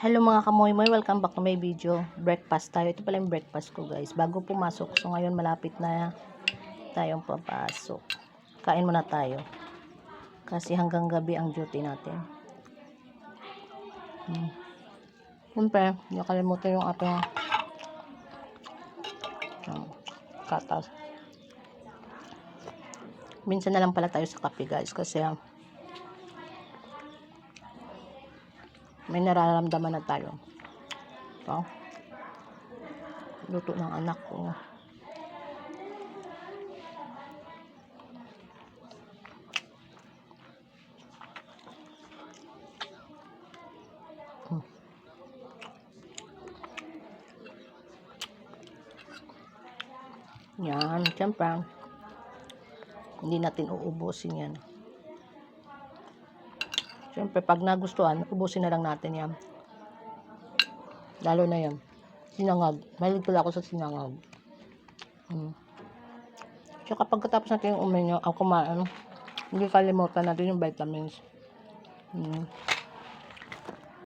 Hello mga kamoymoy, welcome back to my video. Breakfast tayo. Ito pala yung breakfast ko guys. Bago pumasok. So ngayon malapit na tayong papasok. Kain muna tayo. Kasi hanggang gabi ang duty natin. Siyempre, hindi nakalimutan yung ating katas. Minsan na lang pala tayo sa kape guys. Kasi may nararamdaman na tayo. So, luto ng anak ko. Yan, siyempre hindi natin uubusin yan. Siyempre pag nagustuhan, ubusin na lang natin yan. Lalo na yan sinangag, mahilig pala ako sa sinangag. Tsaka pagkatapos natin yung kumain, hindi kalimutan natin yung vitamins.